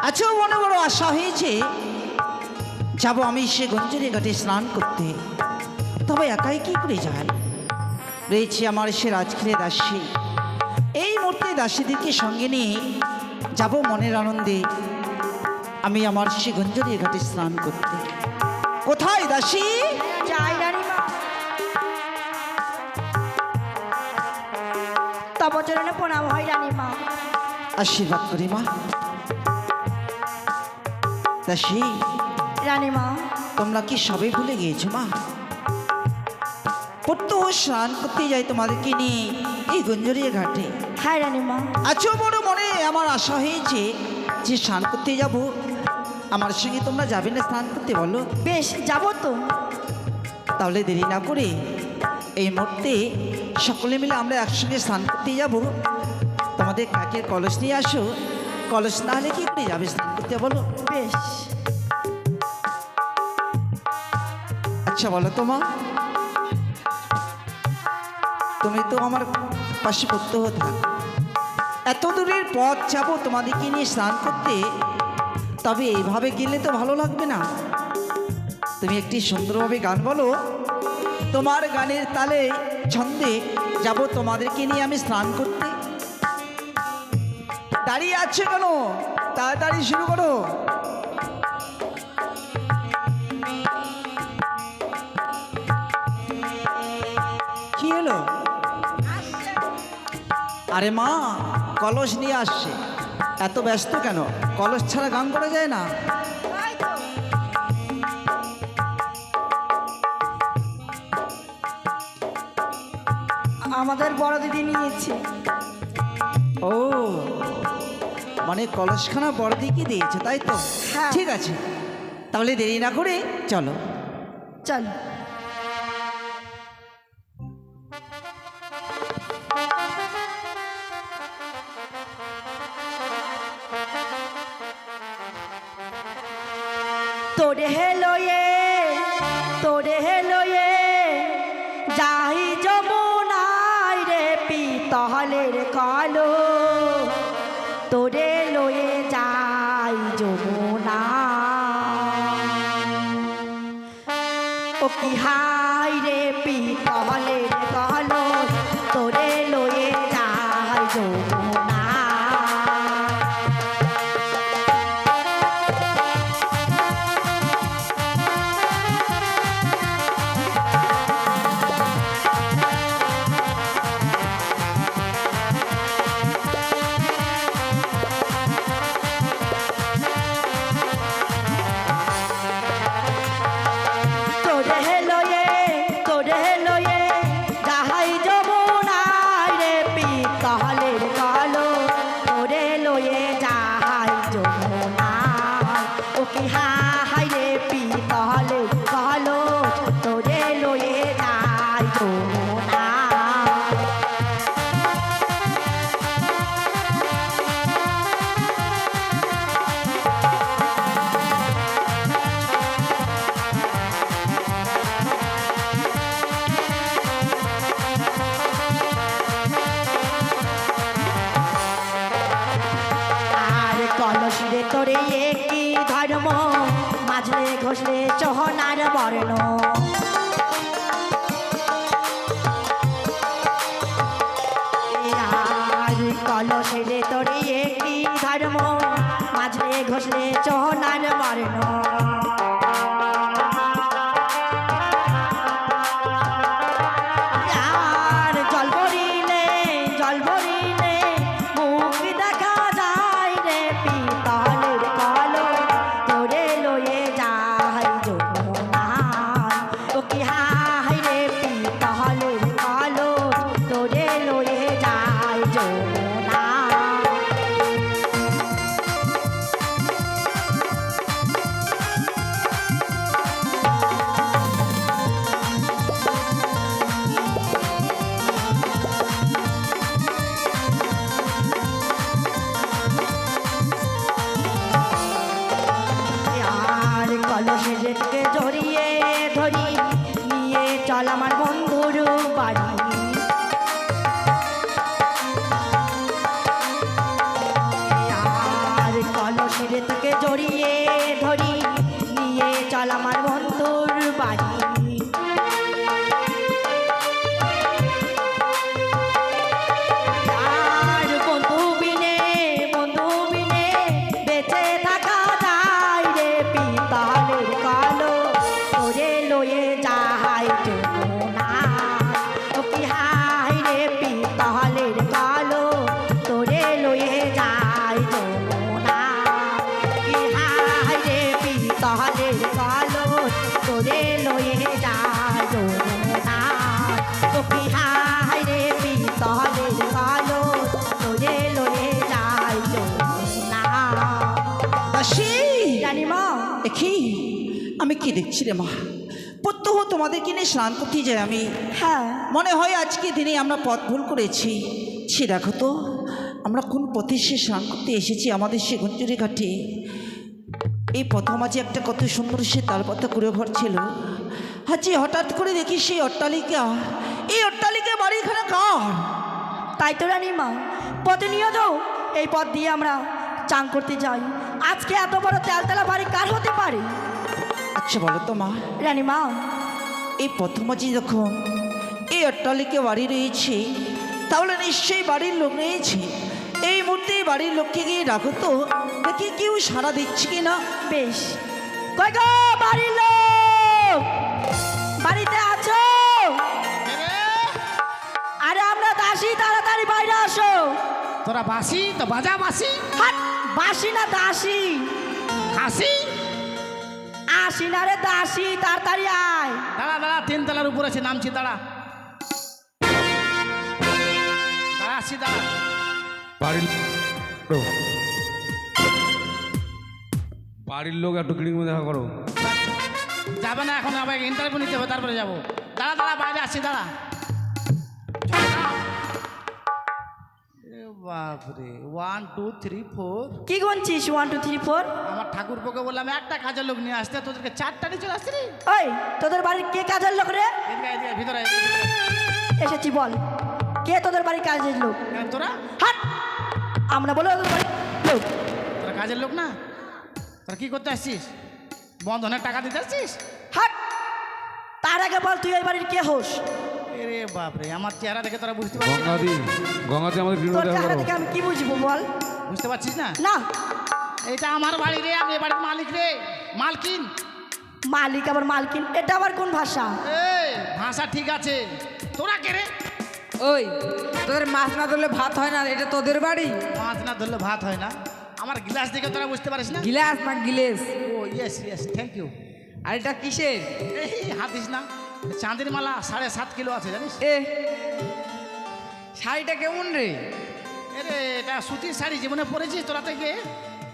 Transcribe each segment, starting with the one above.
আজও মনে বড় আশা হয়েছে যাব আমি সে গঞ্জরি ঘাটে স্নান করতে, তবে একাই কি করে যাই? রয়েছে আমার সে রাজগৃহে দাসী, এই মুহূর্তে দাসীদেরকে সঙ্গে নিয়ে যাব মনের আনন্দে আমি আমার সে গঞ্জরি ঘাটে স্নান করতে। কোথায় দাসী? যাই রানীমা, তব চরণে প্রণাম হয় রানীমা। আশীর্বাদ করি মা। দাসী রানীমা, তোমরা কি সবে ভুলে গিয়েছো মা? প্রত্যহ স্নান করতে যাই তোমাদেরকে নিয়ে এই গঞ্জরিয়া ঘাটে। হ্যাঁ রানীমা। আজও বড় মনে আমার আশা হয়েছে যে স্নান করতে যাব, আমার সঙ্গে তোমরা যাবে না স্নান করতে? বলো। বেশ, যাব তো। তাহলে দেরি না করে এই মুহূর্তে সকলে মিলে আমরা একসঙ্গে স্নান করতে যাব। তোমাদের কাকের কলস নিয়ে আসো, কলস না হলে কি করে যাবে স্নান করতে বলো? বেশ। আচ্ছা বলো তো মা, তুমি তো আমার পাশে প্রত্যহ থাক, এত দূরের পথ যাব তোমাদেরকে নিয়ে স্নান করতে, তবে এইভাবে গেলে তো ভালো লাগবে না। তুমি একটি সুন্দরভাবে গান বলো, তোমার গানের তালে ছন্দে যাব তোমাদেরকে নিয়ে আমি স্নান করতে। দাঁড়িয়ে আছে কেন? তাড়াতাড়ি শুরু করো। কি হলো? আরে মা, কলস নিয়ে আসছে। এত ব্যস্ত কেন? কলস ছাড়া গান করা যায় না? আমাদের বড় দিদি নিয়েছে। ও, মানে কলসখানা বড়দিকে দিয়েছে, তাই তো? হ্যাঁ। ঠিক আছে, তাহলে দেরি না করে চলো। চল। তোরে হেলো তোরে হেলো যাই যমুনাই রে পিতলের কালো, তোরে লয়ে যাই যমুনা। ও কি হাই রে পিতলের কালো, তোরে লয়ে যাই যমুনা। কলসিরে তোরে একই ধর্ম, মাঝলে ঘষলে চহনার বর্ণ। আর কলসিরে তোরে একই ধর্ম, মাঝলে ঘষলে চহনার বর্ণ। আর জল ভরিলে মুখ দেখা যায় রে পিতলের কালো, তোরে লয়ে যাই যমুনা। ও কি হাই রে পিতলের কালো, তোরে লয়ে যাই যমুনা। রে তোকে জড়িয়ে ধরি নিয়ে চল আমার বন্ধুর বাড়ি আর বন্ধু বিনে বেঁচে থাকা যায় রে পিতলের কালো তোরে লয়ে যায় যমুনা ও কি হায় রে পিতলের কালো তোরে লয়ে যায় যমুনা কি হায় রে পিতলের কালো তোরে লয়ে যায় যমুনা ও কি হায় রে পিতলের কালো তোরে লয়ে যায় যমুনা দাসী রানীমা দেখি আমি কি দেখছি রে মা, প্রত্যহ তোমাদের কিনে স্নান করতে যাই আমি। হ্যাঁ মনে হয় আজকে দিনে আমরা পথ ভুল করেছি। সে দেখো তো আমরা কোন পথে সে স্নান করতে এসেছি আমাদের সে গঞ্জুরি ঘাটে। এই প্রথম আজ একটা কত সুন্দর সে তালপাতা করে ঘর ছিল, আজ হঠাৎ করে দেখি সেই অট্টালিকা, এই অট্টালিকা বাড়ি এখানে কার? তাই তো রানীমা প্রতিনিয়ত এই পথ দিয়ে আমরা চান করতে যাই, আজকে এত বড় তেলতলা বাড়ি কার হতে পারে? আচ্ছা বলো তো মা, রানীমা এই প্রথম আজ যখন এই অট্টালিকা বাড়ি রয়েছে তাহলে নিশ্চয়ই বাড়ির লোক রয়েছে। এই মুহূর্তে বাড়ির লোককে গিয়ে রাখো তো, দেখি কেউ সাড়া দিচ্ছে কি না। বেশ, কই গো বাড়ির লোক, বাড়িতে আছো? আরে আমরা দাসী, তাড়াতাড়ি বাইরে আসো। তোরা বাসি তো বাজা বাসি, হাট, বাসি না দাসী? হাসি। আসি না রে দাসী, তাড়াতাড়ি আয়। দাঁড়া দাঁড়া, 3 তলার উপর আছে, নামছি, দাঁড়া দাঁড়া, আসছি, দাঁড়া। বাড়ির লোক একটু ক্লিনিক দেখা করো। যাবে না এখন, আবার ইন্টারভিউ নিতে হবে, তারপরে যাবো। দাঁড়া দাঁড়া, বাইরে আসছি, দাঁড়া। বাপরে, 1 2 3 4। কি গুনছিস? 1 2 3 4? আমার ঠাকুরপোকে বললাম একটা কাজের লোক নিয়ে আসতে, তোদেরকে 4টা নিয়ে চলে আসছে রে। ওই তোদের বাড়ির কে কাজের লোক রে? এদিকে এদিকে, ভিতরে এসেছি, বল কে তোদের বাড়ির কাজের লোক? তোরা হাট, আমরা বলে তোদের বাড়ির লোক। তোরা কাজের লোক না? তোরা কি করতে আসছিস? বন্ধনের টাকা দিতে আসছিস? হাট, তার আগে বল তুই এই বাড়ির কে হোস? এরে বাপরে, আমার চেহারা দেখে তোরা বুঝতে পারছিস না? গঙ্গাদি আমাদের ক্লিনিক তোর দেখা চেহারা করো। দেখে আমি কি বুঝবো বল? বুঝতে পারছিস না? না, এটা আমার বাড়ি রে, আমি এ বাড়ির মালিক রে, মালকিন। মালিক আবার মালকিন, এটা আবার কোন ভাষা? এই ভাষা ঠিক আছে, তোরা কে রে? ওই তোদের মাছ না ধরলে ভাত হয় না, এটা তোদের বাড়ি? মাছ না ধরলে ভাত হয় না? আমার গ্লাস দেখে তোরা বুঝতে পারিস না? গিলাস না গিলেস? ও ইয়েস ইয়েস, থ্যাংক ইউ। আর এটা কিসের? এই হাত দিস না, চাঁদের মালা 7.5 কিলো আছে জানিস? এ শাড়িটা কেমন রে? এরে এটা সুতির শাড়ি, জীবনে পরেছিস তোরা থেকে?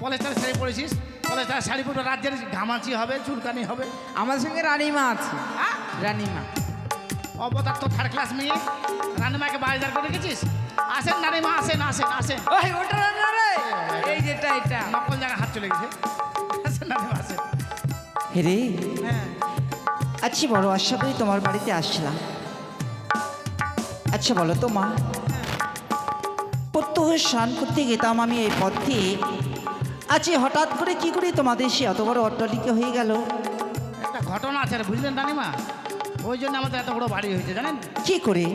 পলেস্টার শাড়ি পরেছিস? পলেস্টার শাড়ি পরে রাজ্যের ঘামাচি হবে, চুলকানি হবে। আমার সঙ্গে রানীমা আছে। হ্যাঁ, রানীমা অবতার তো 3rd ক্লাস মেয়ে, রান্নামাকে বাজার করে রেখেছিস? আসেন রানীমা, আসেন আসেন আসেন। ওই ওটা রান্না রে, এই যেটা এটা নকল জায়গায় হাত চলে গেছে। আসেন রানীমা, আসেন। রে হ্যাঁ, আচ্ছা বড় আশা করি তোমার বাড়িতে আসলাম। আচ্ছা বলো তো মা, প্রত্যহ স্নান করতে যেতাম আমি এই পথ দিয়ে, আজকে হঠাৎ করে কি করে তোমাদের সে এত বড় অট্টালিকা হয়ে গেল? একটা ঘটনা আছে রে, বুঝলেন রানীমা? ওই জন্য আমাদের এত বড় বাড়ি হয়েছে জানেন? কি করে?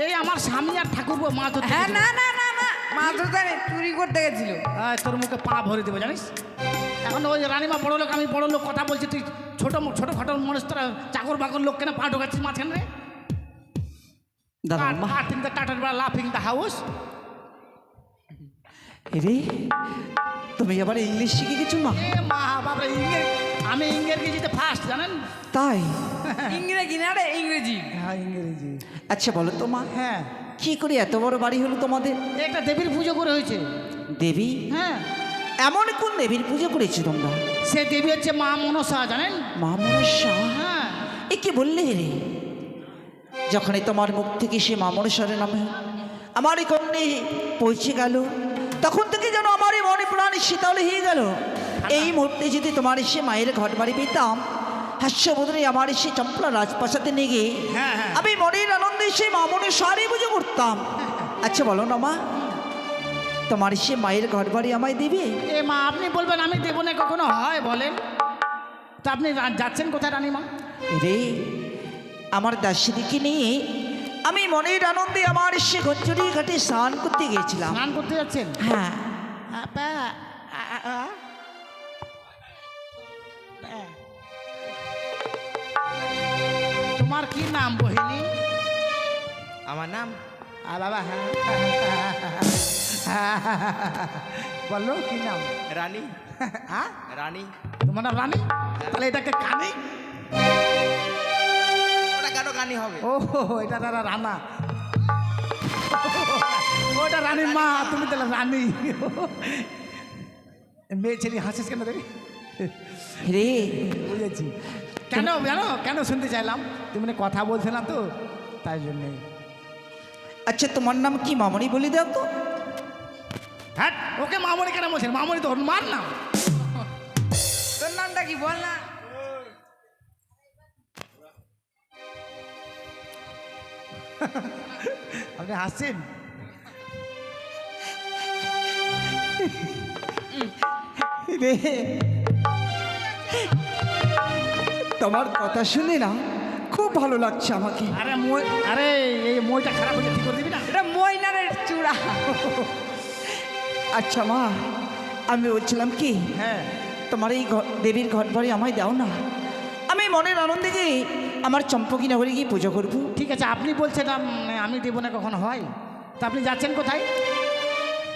এই আমার স্বামী আর ঠাকুর মা ধরতে হ্যাঁ, গেছিল। না না না না, মাছ ধরতে নেই, চুরি করতে গেছিল। তোর মুখে পা ভরে দেবো জানিস? এখন ওই রানীমা বড় লোক, আমি বড় লোক, কথা বলছি, তুই ছোট ছোটখাটো মানুষ, তোরা চাকর বাকর লোক কেন পা ঢোকাচ্ছিস মাঝখানে রে? দাদা মা, কাটিং দ্য টাটার বেলা, লাফিং দ্য হাউস। রে তুমি আবার ইংলিশ শিখে গেছো মা? এ মা বাবা, আমি ইংরেজিতে ফার্স্ট জানেন? তাই? ইংরেজি না রে, ইংরেজি। হ্যাঁ, ইংরেজি। আচ্ছা বলো তো মা, হ্যাঁ, কি করে এত বড় বাড়ি হলো তোমাদের? একটা দেবীর পুজো করে হয়েছে। দেবী? হ্যাঁ, এমন কোন দেবীর পুজো করেছো তোমরা? সে দেবী হচ্ছে মা মনসা জানেন? মা মনসা? হ্যাঁ, এ কি বললে রে? যখনই তোমার মুখ থেকে সে মা মনসার নামে আমার এই কন্যে পৌঁছে গেল, তখন থেকে যেন আমার এই মনে প্রাণ শীতল হয়ে গেল। এই মুহূর্তে যদি তোমার সে মায়ের ঘর বাড়ি পেতাম, হাস্যবোধনে আমার সে চম্পলা রাজপ্রাসাদে নিয়ে গিয়ে হ্যাঁ, হ্যাঁ। আমি মনের আনন্দে সে মা মনসারই পুজো করতাম। আচ্ছা বলো না মা, তোমার সে মায়ের ঘর বাড়ি আমায় দেবে? এ মা, আপনি বলবেন আমি দেবো না, কখনো হয় বলেন? তা আপনি যাচ্ছেন কোথায় রানীমা? রে, আমার দাসীদিকে নিয়ে আমি মনের আনন্দে আমার সে গঞ্জরি ঘাটে স্নান করতে গিয়েছিলাম। স্নান করতে যাচ্ছেন? হ্যাঁ। তোমার কি নাম বহিনী? আমার নাম বাবা, হ্যাঁ বলো কি নাম? রানী। হ্যাঁ, রানী। তোমার নাম রানী? তাহলে এটাকে কানি? ওটা কেন কানি হবে? ও, এটা তারা রানা। ওটা রানীর মা, তুমি তাহলে রানী। মেয়ে ছেলে হাসিস কেন দেখি? রে, বুঝেছি। কেন জানো কেন শুনতে চাইলাম? তুমি মানে কথা বলছে না তো, তাই জন্যে। আচ্ছা তোমার নাম কি মামনি বলে দাও তো? হ্যাঁ, ওকে মামনি কেন বলছেন? মামনি তো মার নাম। তোর নামটা কি বল না? আপনি হাসছেন? রে, তোমার কথা শুনে না খুব ভালো লাগছে আমাকে। আরে মই, আরে এই মইটা খারাপ হলে ঠিক করে দিবি না? এটা ময়নারের চূড়া। আচ্ছা মা, আমি বলছিলাম কি, হ্যাঁ, তোমার এই দেবীর ঘর বাড়ি আমায় দাও না, আমি মনের আনন্দে গিয়ে আমার চম্পকি নগরে গিয়ে পুজো করবো। ঠিক আছে, আপনি বলছেন আমি দেবো না, কখন হয়? তা আপনি যাচ্ছেন কোথায়?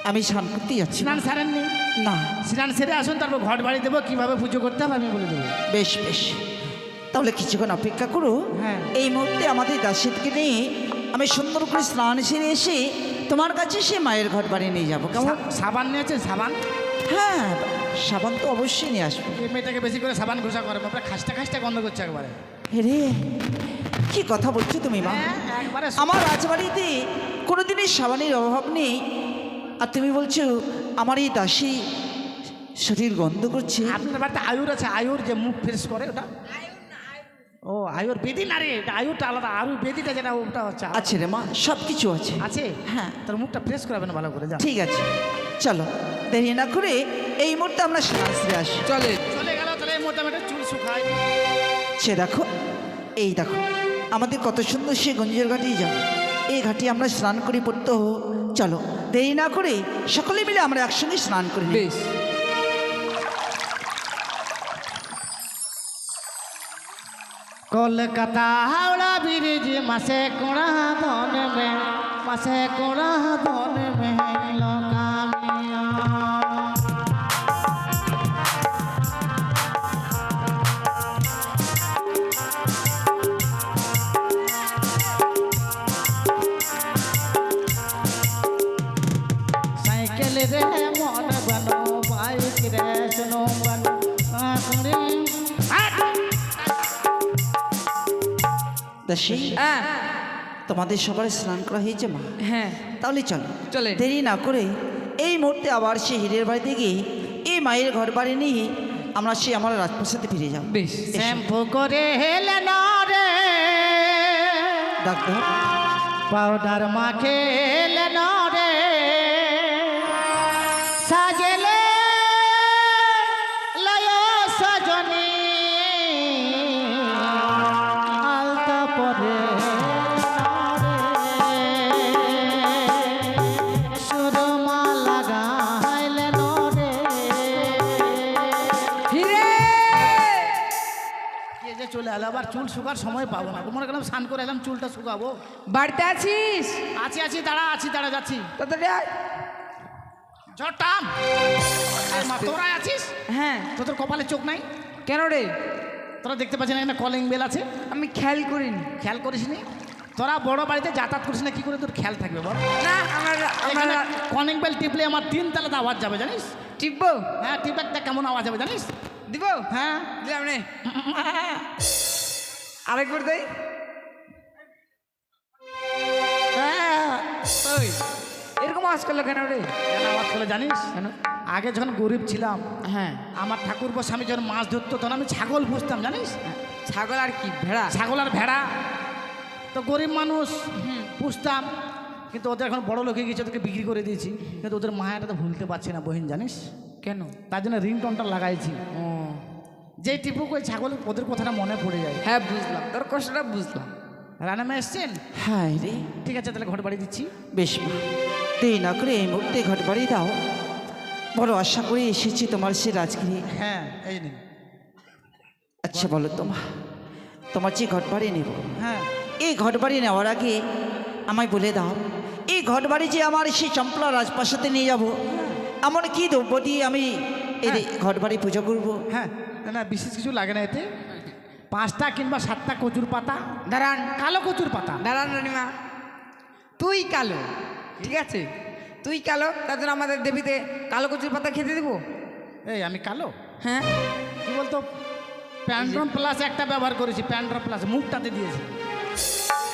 আমি স্নান করতে যাচ্ছি। স্নান সারেননি? না। স্নান সেরে আসুন, তারপর ঘর বাড়ি দেবো, কীভাবে পুজো করতে হবে আমি বলে দেবো। বেশ বেশ, তাহলে কিছুক্ষণ অপেক্ষা করো। হ্যাঁ। এই মুহূর্তে আমাদের দাসীকে নিয়ে আমি সুন্দর করে স্নান সেরে এসে তোমার কাছে সে মায়ের ঘর বাড়ি নিয়ে যাবো, কেমন? সাবান নিয়েছেন? সাবান? হ্যাঁ, সাবান তো অবশ্যই নিয়ে আসবো। এই মেয়েটাকে বেশি করে সাবান ঘষা করে, আপনার খাসটা খাসটা গন্ধ করছে একবারে। রে, কি কথা বলছো তুমি মা? হ্যাঁ, একবারে আমার রাজবাড়িতে কোনোদিনই সাবানের অভাব নেই, আর তুমি বলছো আমার এই দাসী শরীর গন্ধ করছে। আপনার বাড়িতে আয়ুর আছে? আয়ুর যে মুখ ফ্রেশ করে ওটা? ও, আয়ুর বেদি না রে, এটা আয়ুরটা আলাদা, আয়ুর বেদিটা যেটা ওটা হচ্ছে আছে রে মা, সব কিছু আছে। আছে? হ্যাঁ। তোর মুখটা ফ্রেশ করাবেন ভালো করে, যা। ঠিক আছে, চলো দেরি না করে এই মুহূর্তে আমরা স্নান সেরে আসি। চলে। চলে গেল, তাহলে মোটামুটি চুল শুকায়। সে দেখো, এই দেখো আমাদের কত সুন্দর সে গঞ্জের ঘাটেই যাও, এই ঘাটে আমরা স্নান করি পড়তে। চলো দেরি না করে সকলে মিলে আমরা একসঙ্গে স্নান করি। বেশ। কলকাতা হাওড়া ব্রিজ মাসে কোড়া ধন মে, মাসে কোড়া ধন মে লকামিয়া। সাইকেল রে মন বানো, বাইক রে শোনো বানো, দাসী, হ্যাঁ তোমাদের সবার স্নান করা হয়েছে মা? হ্যাঁ তাহলে চলো চলে। দেরি না করে এই মুহূর্তে আবার সে হীরের বাড়িতে গিয়ে এই মায়ের ঘর বাড়ি নিয়ে আমরা সে আমার রাজপ্রাসাদে ফিরে যাব। বেশ। শ্যাম্পু করে হেলে না রে, ডাক্তার, পাউডার মাখে হেলে না রে, সাজেলে লয় সজনী, আলতা পরে সুরমা লাগাইলে না রে। হিরে কে যে চলে এলো, আবার চুল শুকার সময় পাবো না। মনে করলাম স্নান করে এলাম, চুলটা শুকাবো। বাড়িতে আছিস? আছি আছি, দাঁড়া, আছি, দাঁড়া, যাচ্ছি। তাড়াতাড়ি আয়। ঝটাম, তোরা আছিস? হ্যাঁ। তোদের কপালে চোখ নাই? কেন রে? তোরা দেখতে পাচ্ছিস না এখানে কলিং বেল আছে? আমি খেয়াল করিনি। খেয়াল করিস নি? তোরা বড় বাড়িতে যাতায়াত করিস না, কি করে তোর খেয়াল থাকবে বল? না আমার এখানে আমার কলিং বেল টিপলে আমার 3 তালাতে আওয়াজ যাবে, জানিস? টিপবো? হ্যাঁ, টিপ একটা কেমন আওয়াজ যাবে জানিস? দিব? হ্যাঁ। দিলাম রে। আরেকবার দেই। ওই এরকম আওয়াজ করলো কেন রে? কেন আওয়াজ করলে জানিস? কেন? আগে যখন গরিব ছিলাম, হ্যাঁ। আমার ঠাকুরপো স্বামী যখন মাছ ধরতো, তখন আমি ছাগল পুষতাম, জানিস? ছাগল আর কি ভেড়া? ছাগল আর ভেড়া। তো গরিব মানুষ পুষতাম, কিন্তু ওদের এখন বড় লোক হয়ে গেছে, ওদেরকে বিক্রি করে দিয়েছি। কিন্তু ওদের মায়াটা তো ভুলতে পারছি না বহিন, জানিস? কেন? তার জন্য রিংটনটা লাগাইছি। ও যে টিপুক ওই ছাগল ওদের কথাটা মনে পড়ে যায়। হ্যাঁ বুঝলাম, তোর কষ্টটা বুঝলাম। রানামা এসছেন? হ্যাঁ রে, ঠিক আছে, তাহলে ঘর বাড়ি দিচ্ছি। বেশ মা, দেরি না করে এই মুহূর্তে ঘট বাড়ি দাও। বড় আশা করে এসেছি তোমার সে রাজগৃহে। হ্যাঁ, এই নিন। আচ্ছা বলো তোমার যে ঘট বাড়ি নেব, হ্যাঁ, এই ঘট বাড়ি নেওয়ার আগে আমায় বলে দাও, এই ঘট বাড়ি যে আমার সেই চম্পলা রাজপ্রাসাদে নিয়ে যাব, এমন কি দ্রব্য দিয়ে আমি এই ঘট বাড়ি পুজো করবো? হ্যাঁ, না বিশেষ কিছু লাগে না এতে। 5টা কিংবা 7টা কচুর পাতা, দাঁড়ান কালো কচুর পাতা। দাঁড়ান রানিমা, তুই কালো, ঠিক আছে, তুই কালো, তার জন্য আমাদের দেবীতে কালো কচুর পাতা খেতে দেবো? এই আমি কালো? হ্যাঁ কি বলতো, প্যান্ড্রম প্লাস একটা ব্যবহার করেছি, প্যান্ড্রম প্লাস মুখটাতে দিয়েছি,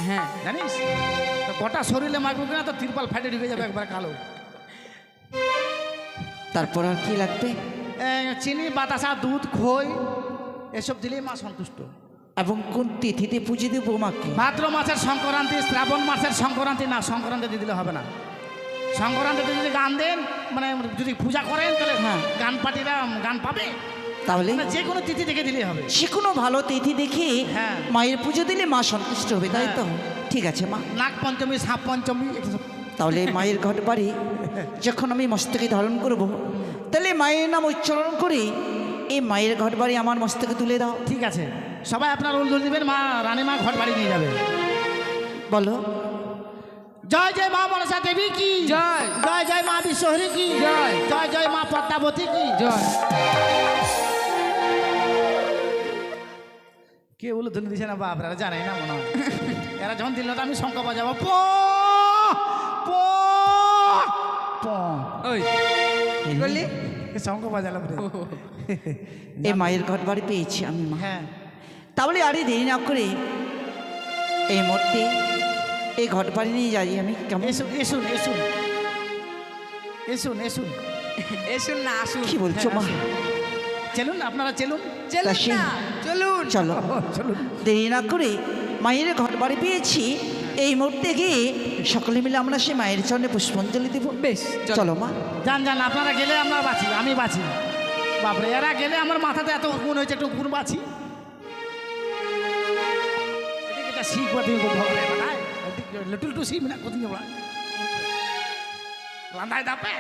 হ্যাঁ জানিস? তো গোটা শরীরে মাখবো কিনা তো তিরপাল ফাটে ঢুকে যাবে একবার কালো। তারপর আর কি লাগবে? চিনি, বাতাসা, দুধ, খই এসব দিলেই মা সন্তুষ্ট। এবং কোন তিথিতে পুজো দেবো মাকে? ভাদ্র মাসের সংক্রান্তি, শ্রাবণ মাসের সংক্রান্তি না, সংক্রান্তিতে দিলে হবে না। সংক্রান্তিতে যদি গান দেন, মানে যদি পূজা করেন, তাহলে হ্যাঁ। গান পার্টিরা গান পাবে। তাহলে মানে যে কোনো তিথি থেকে দিলেই হবে। যে কোনো ভালো তিথি দেখে হ্যাঁ। মায়ের পুজো দিলে মা সন্তুষ্ট হবে, তাই তো? ঠিক আছে মা, নাগ পঞ্চমী, সাপ পঞ্চমী এসব। তাহলে মায়ের ঘট বাড়ি যখন আমি মস্তকে ধারণ করব, তাহলে মায়ের নাম উচ্চারণ করে এই মায়ের ঘট বাড়ি আমার মস্তকে তুলে দাও। ঠিক আছে, সবাই আপনার উল দিবেন, মা রানীমা ঘর বাড়ি নিয়ে যাবে। বলো, জয় জয় মা মনসা দেবী কি জয়। জয় জয় মা বিশ্বহরি কি জয়। জয় জয় মা পদ্মাবতী কি জয়। কে বলে ধরে দিছে না বাপ, এরা জানাই না মনে হয়। এরা যখন দিল তো আমি শঙ্খ বাজাবো, প প প, ওই কি বললি? শঙ্খ বাজালাম রে। এই মায়ের ঘট বাড়ি পেয়েছি আমি মা। হ্যাঁ, তাহলে আরে দেরি না করে এই মুহূর্তে এই ঘট বাড়ি নিয়ে যাই আমি, কেমন? এসুন এসুন এসুন এসুন এসুন। এসুন না, আসুন। কি বলছো মা? চলুন, আপনারা চলুন। চলুন দাসী। না, চলুন। চলো, চলুন। দেরি না করে মায়ের ঘট বাড়ি পেয়েছি, এই মুহূর্তে গিয়ে সকলে মিলে আমরা সেই মায়ের চরণে পুষ্পাঞ্জলি দেবো। বেশ, চলো। চলো মা। যান যান, আপনারা গেলে আমরা বাঁচি, আমি বাঁচি। বাপরে, এরা গেলে আমার মাথাতে এত গুণ হয়েছে, একটু গুণ বাঁচি। এদিকে যা শিখ বাতি ভগবানের বানায়, লিটল টু শিখ না কোথায় লান্দায় দাপে।